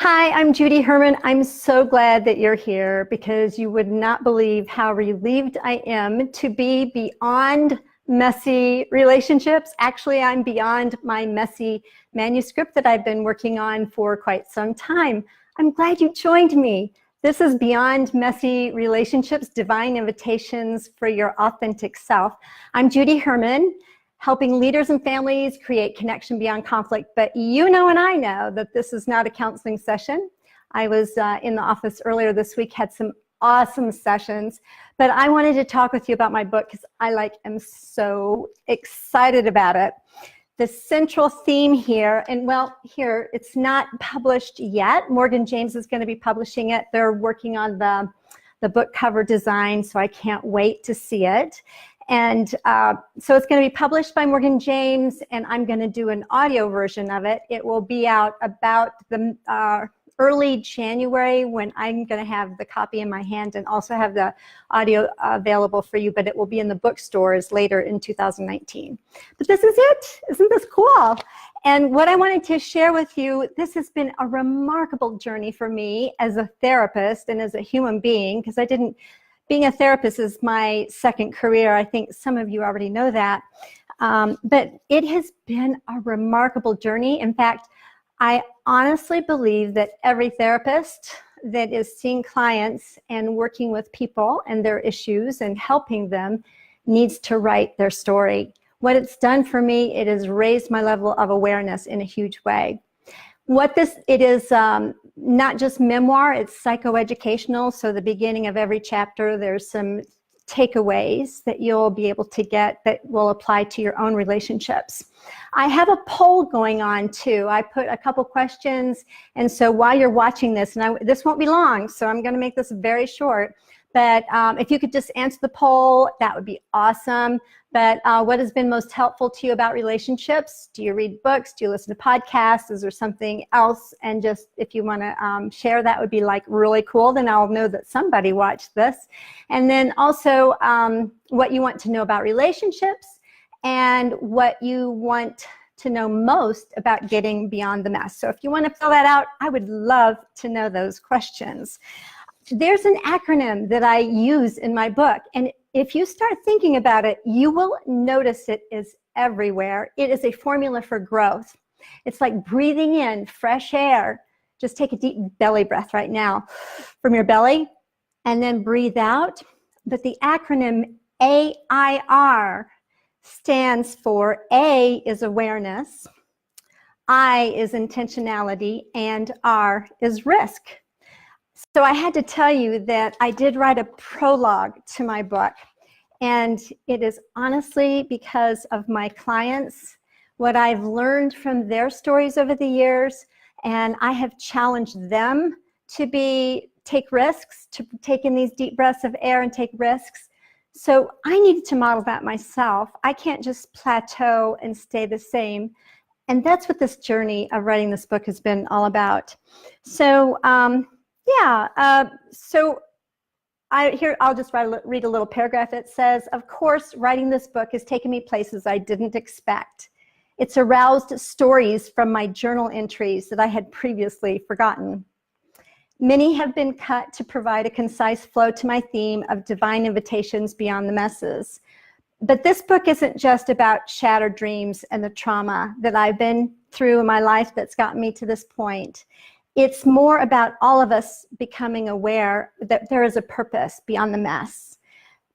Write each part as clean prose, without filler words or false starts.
Hi, I'm Judy Herman. I'm so glad that you're here because you would not believe how relieved I am to be beyond messy relationships. Actually, I'm beyond my messy manuscript that I've been working on for quite some time. I'm glad you joined me. This is Beyond Messy Relationships, Divine Invitations for Your Authentic Self. I'm Judy Herman, helping leaders and families create connection beyond conflict. But you know and I know that this is not a counseling session. I was in the office earlier this week, had some awesome sessions, but I wanted to talk with you about my book because I am so excited about it. The central theme here, and well, here, it's not published yet. Morgan James is going to be publishing it. They're working on the book cover design, so I can't wait to see it. And so it's going to be published by Morgan James, and I'm going to do an audio version of it. It will be out about the early January when I'm going to have the copy in my hand and also have the audio available for you, but it will be in the bookstores later in 2019. But this is it. Isn't this cool? And what I wanted to share with you, this has been a remarkable journey for me as a therapist and as a human being, because being a therapist is my second career. I think some of you already know that. But it has been a remarkable journey. In fact, I honestly believe that every therapist that is seeing clients and working with people and their issues and helping them needs to write their story. What it's done for me, it has raised my level of awareness in a huge way. It is not just memoir, it's psychoeducational. So the beginning of every chapter, there's some takeaways that you'll be able to get that will apply to your own relationships. I have a poll going on too. I put a couple questions, and so while you're watching this, and this won't be long, so I'm going to make this very short, but if you could just answer the poll, that would be awesome. But what has been most helpful to you about relationships? Do you read books? Do you listen to podcasts? Is there something else? And just if you want to share, that would be really cool. Then I'll know that somebody watched this. And then also what you want to know about relationships and what you want to know most about getting beyond the mess. So if you want to fill that out, I would love to know those questions. There's an acronym that I use in my book, and if you start thinking about it, you will notice it is everywhere. It is a formula for growth. It's like breathing in fresh air. Just take a deep belly breath right now from your belly, and then breathe out. But the acronym AIR stands for A is awareness, I is intentionality, and R is risk. So I had to tell you that I did write a prologue to my book, and it is honestly because of my clients, what I've learned from their stories over the years, and I have challenged them to take risks, to take in these deep breaths of air and take risks. So I needed to model that myself. I can't just plateau and stay the same. And that's what this journey of writing this book has been all about. So I'll just read a little paragraph. It says, of course, writing this book has taken me places I didn't expect. It's aroused stories from my journal entries that I had previously forgotten. Many have been cut to provide a concise flow to my theme of divine invitations beyond the messes. But this book isn't just about shattered dreams and the trauma that I've been through in my life that's gotten me to this point. It's more about all of us becoming aware that there is a purpose beyond the mess.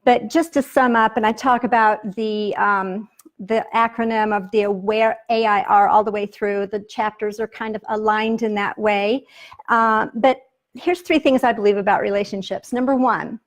But just to sum up, and I talk about the acronym of the AWARE, AIR, all the way through. The chapters are kind of aligned in that way. But here's 3 things I believe about relationships. Number 1,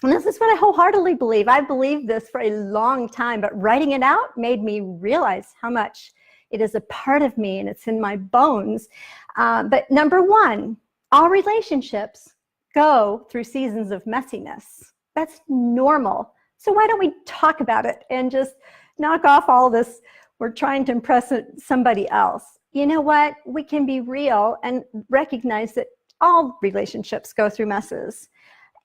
and this is what I wholeheartedly believe. I believed this for a long time, but writing it out made me realize how much it is a part of me and it's in my bones. But number 1, all relationships go through seasons of messiness. That's normal. So why don't we talk about it and just knock off all this, we're trying to impress somebody else. You know what? We can be real and recognize that all relationships go through messes.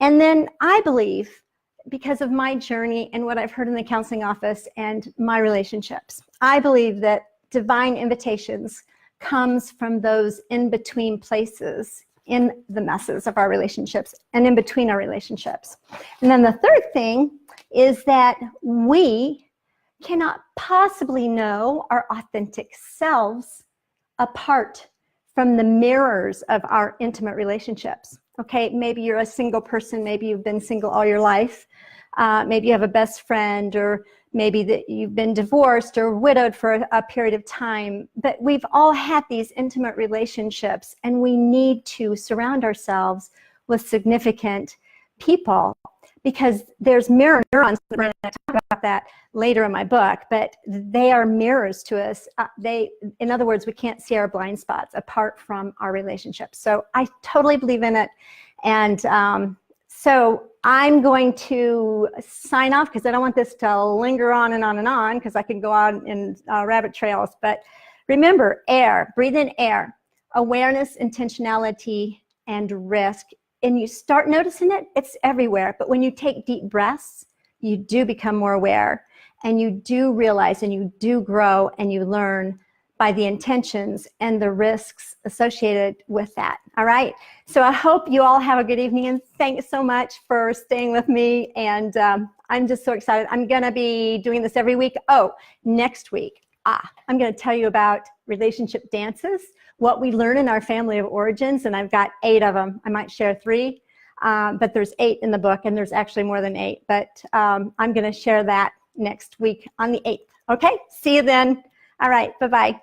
And then I believe, because of my journey and what I've heard in the counseling office and my relationships, I believe that divine invitations comes from those in-between places in the messes of our relationships and in between our relationships. And then the third thing is that we cannot possibly know our authentic selves apart from the mirrors of our intimate relationships. Okay, maybe you're a single person, maybe you've been single all your life, maybe you have a best friend, or maybe that you've been divorced or widowed for a period of time, but we've all had these intimate relationships, and we need to surround ourselves with significant people, because there's neurons. We're going to talk about that later in my book, but they are mirrors to us. In other words, we can't see our blind spots apart from our relationships. So I totally believe in it. And so I'm going to sign off because I don't want this to linger on and on and on, because I can go on in rabbit trails. But remember, air, breathe in air, awareness, intentionality, and risk. And you start noticing it, it's everywhere. But when you take deep breaths, you do become more aware, and you do realize, and you do grow, and you learn by the intentions and the risks associated with that. All right. So I hope you all have a good evening, and thanks so much for staying with me. And I'm just so excited. I'm going to be doing this every week. Oh, next week, I'm going to tell you about relationship dances, what we learn in our family of origins, and I've got 8 of them. I might share 3, but there's 8 in the book, and there's actually more than 8. But I'm going to share that next week on the 8th. Okay, see you then. All right, bye-bye.